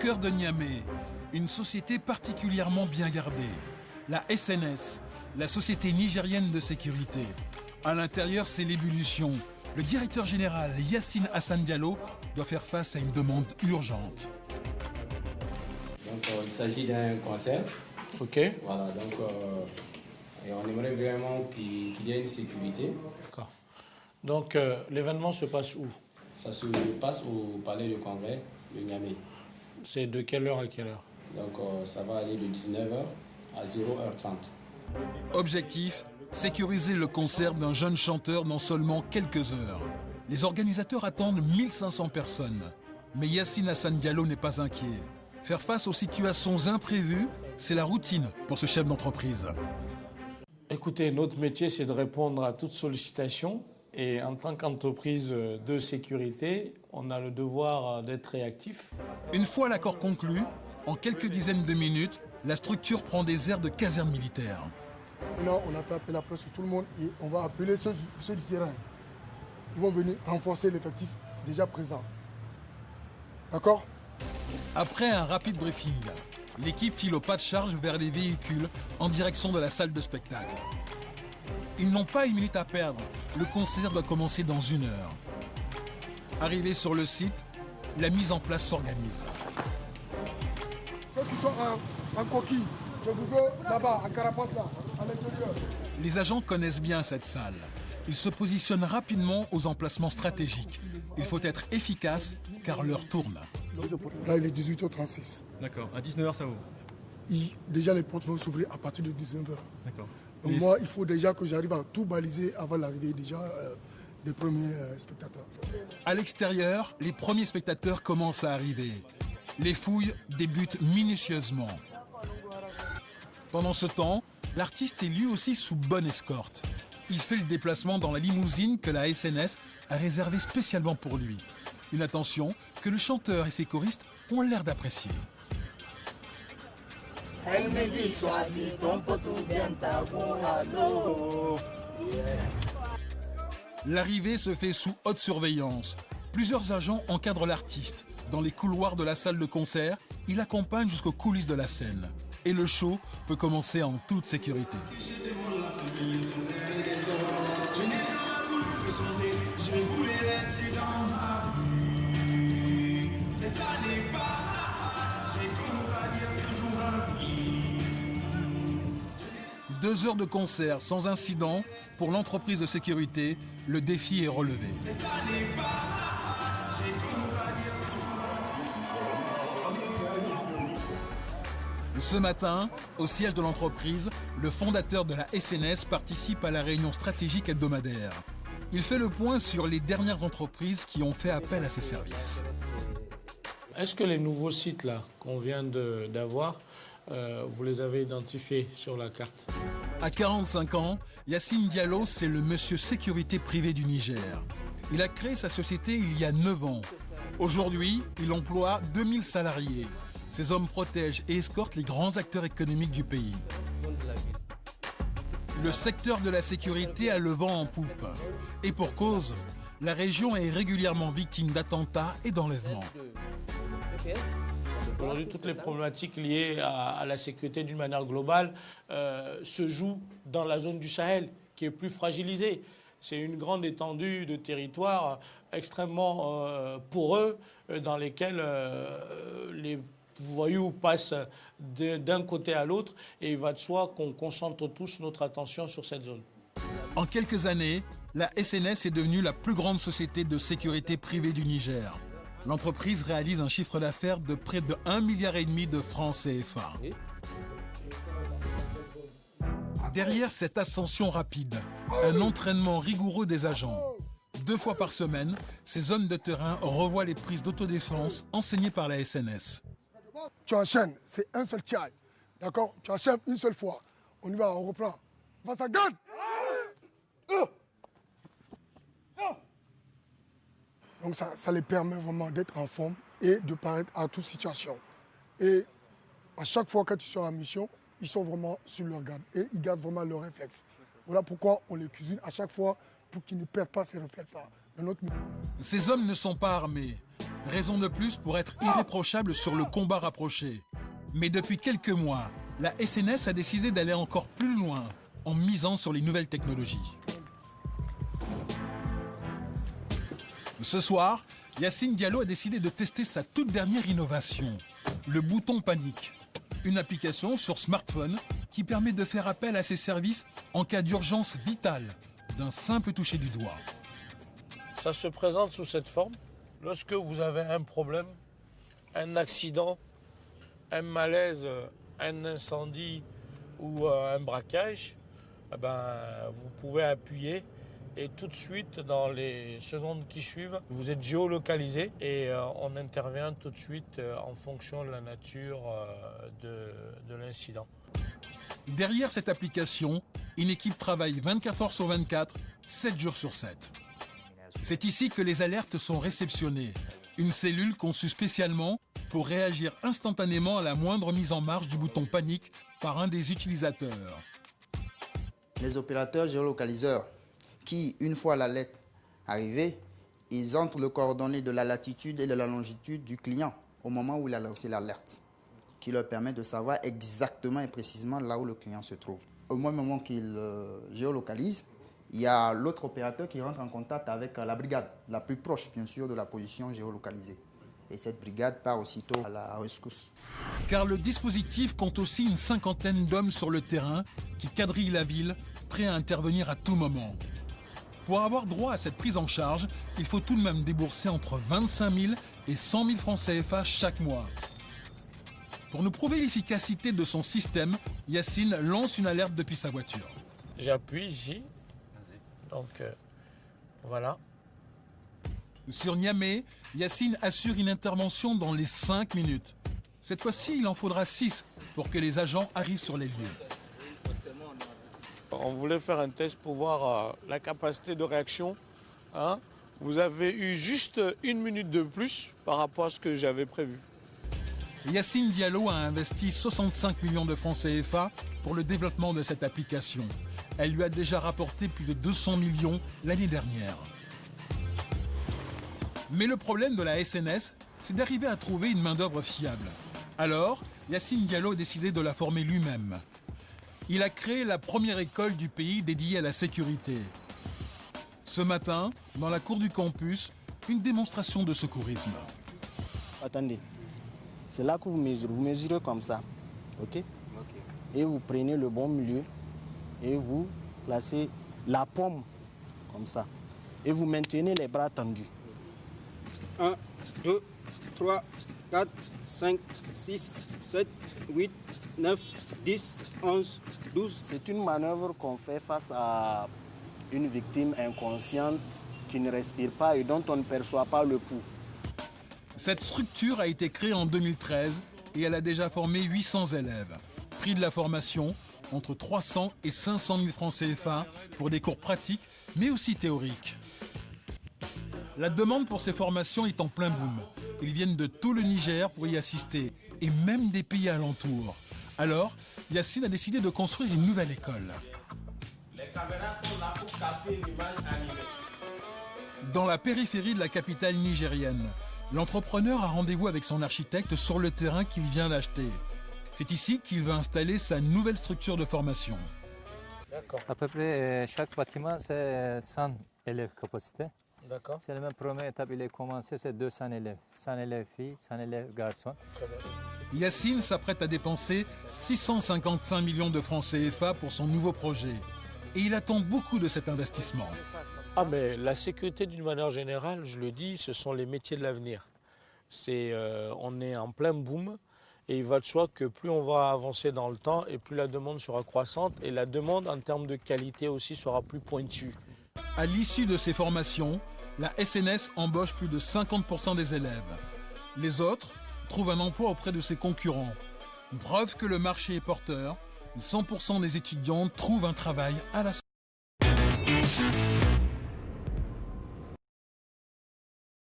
cœur de Niamey, une société particulièrement bien gardée. La SNS, la Société nigérienne de sécurité. À l'intérieur, c'est l'ébullition. Le directeur général Yassine Hassan Diallo doit faire face à une demande urgente. Donc il s'agit d'un concert. Ok. Voilà, donc et on aimerait vraiment qu'il y ait une sécurité. D'accord. Donc l'événement se passe où? Ça se passe au palais de congrès de Niamey. C'est de quelle heure à quelle heure? Donc ça va aller de 19h à 0h30. Objectif, sécuriser le concert d'un jeune chanteur dans seulement quelques heures. Les organisateurs attendent 1500 personnes. Mais Yassine Hassan Diallo n'est pas inquiet. Faire face aux situations imprévues, c'est la routine pour ce chef d'entreprise. Écoutez, notre métier, c'est de répondre à toute sollicitation. Et en tant qu'entreprise de sécurité, on a le devoir d'être réactif. Une fois l'accord conclu, en quelques dizaines de minutes, la structure prend des airs de caserne militaire. Maintenant, on a fait appel après sur tout le monde et on va appeler ceux du terrain. Ils vont venir renforcer l'effectif déjà présent. D'accord? Après un rapide briefing, l'équipe file au pas de charge vers les véhicules en direction de la salle de spectacle. Ils n'ont pas une minute à perdre. Le concert doit commencer dans 1 heure. Arrivés sur le site, la mise en place s'organise. Ceux qui sont en coquille, je vous veux là-bas, en carapace là, à l'intérieur. Les agents connaissent bien cette salle. Ils se positionnent rapidement aux emplacements stratégiques. Il faut être efficace car l'heure tourne. Là, il est 18h36. D'accord, à 19h ça vaut. Déjà, les portes vont s'ouvrir à partir de 19h. D'accord. Donc moi, il faut déjà que j'arrive à tout baliser avant l'arrivée déjà des premiers spectateurs. À l'extérieur, les premiers spectateurs commencent à arriver. Les fouilles débutent minutieusement. Pendant ce temps, l'artiste est lui aussi sous bonne escorte. Il fait le déplacement dans la limousine que la SNS a réservée spécialement pour lui. Une attention que le chanteur et ses choristes ont l'air d'apprécier. Elle me dit choisis ton poteau bien ta allô. L'arrivée se fait sous haute surveillance. Plusieurs agents encadrent l'artiste. Dans les couloirs de la salle de concert, il accompagne jusqu'aux coulisses de la scène. Et le show peut commencer en toute sécurité. Je voulais rester dans ma vie. Mais ça n'est pas, j'ai commencé à dire toujours un oui. 2 heures de concert sans incident. Pour l'entreprise de sécurité, le défi est relevé. Mais ça n'est pas, j'ai commencé à dire Ce matin, au siège de l'entreprise, le fondateur de la SNS participe à la réunion stratégique hebdomadaire. Il fait le point sur les dernières entreprises qui ont fait appel à ses services. Est-ce que les nouveaux sites là qu'on vient d'avoir, vous les avez identifiés sur la carte? À 45 ans, Yassine Diallo, c'est le monsieur sécurité privée du Niger. Il a créé sa société il y a 9 ans. Aujourd'hui, il emploie 2000 salariés. Ces hommes protègent et escortent les grands acteurs économiques du pays. Le secteur de la sécurité a le vent en poupe. Et pour cause, la région est régulièrement victime d'attentats et d'enlèvements. Aujourd'hui, toutes les problématiques liées à la sécurité d'une manière globale se jouent dans la zone du Sahel, qui est plus fragilisée. C'est une grande étendue de territoire extrêmement poreux dans lesquels les voyous passent d'un côté à l'autre et il va de soi qu'on concentre tous notre attention sur cette zone. En quelques années, la SNS est devenue la plus grande société de sécurité privée du Niger. L'entreprise réalise un chiffre d'affaires de près de 1,5 milliard de francs CFA. Derrière cette ascension rapide, un entraînement rigoureux des agents. 2 fois par semaine, ces hommes de terrain revoient les prises d'autodéfense enseignées par la SNS. Tu enchaînes, c'est un seul tchai. D'accord? Tu enchaînes une seule fois. On y va, on reprend. Face à garde! Donc ça les permet vraiment d'être en forme et de paraître à toute situation. Et à chaque fois que tu sors en mission, ils sont vraiment sur leur garde et ils gardent vraiment leurs réflexes. Voilà pourquoi on les cuisine à chaque fois pour qu'ils ne perdent pas ces réflexes-là. Ces hommes ne sont pas armés. Raison de plus pour être irréprochable sur le combat rapproché. Mais depuis quelques mois, la SNS a décidé d'aller encore plus loin en misant sur les nouvelles technologies. Ce soir, Yacine Diallo a décidé de tester sa toute dernière innovation, le bouton panique. Une application sur smartphone qui permet de faire appel à ses services en cas d'urgence vitale, d'un simple toucher du doigt. Ça se présente sous cette forme. Lorsque vous avez un problème, un accident, un malaise, un incendie ou un braquage, vous pouvez appuyer et tout de suite, dans les secondes qui suivent, vous êtes géolocalisé et on intervient tout de suite en fonction de la nature de l'incident. Derrière cette application, une équipe travaille 24 heures sur 24, 7 jours sur 7. C'est ici que les alertes sont réceptionnées. Une cellule conçue spécialement pour réagir instantanément à la moindre mise en marche du bouton panique par un des utilisateurs. Les opérateurs géolocaliseurs qui, une fois l'alerte arrivée, ils entrent le coordonnées de la latitude et de la longitude du client au moment où il a lancé l'alerte, qui leur permet de savoir exactement et précisément là où le client se trouve. Au même moment qu'il géolocalise, il y a l'autre opérateur qui rentre en contact avec la brigade, la plus proche bien sûr de la position géolocalisée. Et cette brigade part aussitôt à la rescousse. Car le dispositif compte aussi une cinquantaine d'hommes sur le terrain qui quadrillent la ville, prêts à intervenir à tout moment. Pour avoir droit à cette prise en charge, il faut tout de même débourser entre 25 000 et 100 000 francs CFA chaque mois. Pour nous prouver l'efficacité de son système, Yacine lance une alerte depuis sa voiture. J'appuie ici. Donc, voilà. Sur Niamey, Yacine assure une intervention dans les 5 minutes. Cette fois-ci, il en faudra 6 pour que les agents arrivent sur les lieux. On voulait faire un test pour voir la capacité de réaction. Vous avez eu juste 1 minute de plus par rapport à ce que j'avais prévu. Yacine Diallo a investi 65 millions de francs CFA pour le développement de cette application. Elle lui a déjà rapporté plus de 200 millions l'année dernière. Mais le problème de la SNS, c'est d'arriver à trouver une main-d'œuvre fiable. Alors, Yacine Diallo a décidé de la former lui-même. Il a créé la première école du pays dédiée à la sécurité. Ce matin, dans la cour du campus, une démonstration de secourisme. Attendez, c'est là que vous mesurez comme ça, ok? Et vous prenez le bon milieu et vous placez la paume comme ça. Et vous maintenez les bras tendus. 1, 2, 3, 4, 5, 6, 7, 8, 9, 10, 11, 12. C'est une manœuvre qu'on fait face à une victime inconsciente qui ne respire pas et dont on ne perçoit pas le pouls. Cette structure a été créée en 2013 et elle a déjà formé 800 élèves. Prix de la formation, entre 300 et 500 000 francs CFA pour des cours pratiques, mais aussi théoriques. La demande pour ces formations est en plein boom. Ils viennent de tout le Niger pour y assister, et même des pays alentours. Alors, Yacine a décidé de construire une nouvelle école. Les caméras sont là pour capter l'image animée. Dans la périphérie de la capitale nigérienne, l'entrepreneur a rendez-vous avec son architecte sur le terrain qu'il vient d'acheter. C'est ici qu'il va installer sa nouvelle structure de formation. À peu près chaque bâtiment, c'est 100 élèves capacité. D'accord. C'est la même première étape, il est commencé, c'est 200 élèves. 100 élèves filles, 100 élèves garçons. Yacine s'apprête à dépenser 655 millions de francs CFA pour son nouveau projet. Et il attend beaucoup de cet investissement. Mais la sécurité d'une manière générale, je le dis, ce sont les métiers de l'avenir. On est en plein boom et il va de soi que plus on va avancer dans le temps et plus la demande sera croissante et la demande en termes de qualité aussi sera plus pointue. À l'issue de ces formations, la SNS embauche plus de 50% des élèves. Les autres trouvent un emploi auprès de ses concurrents. Preuve que le marché est porteur, 100% des étudiants trouvent un travail à la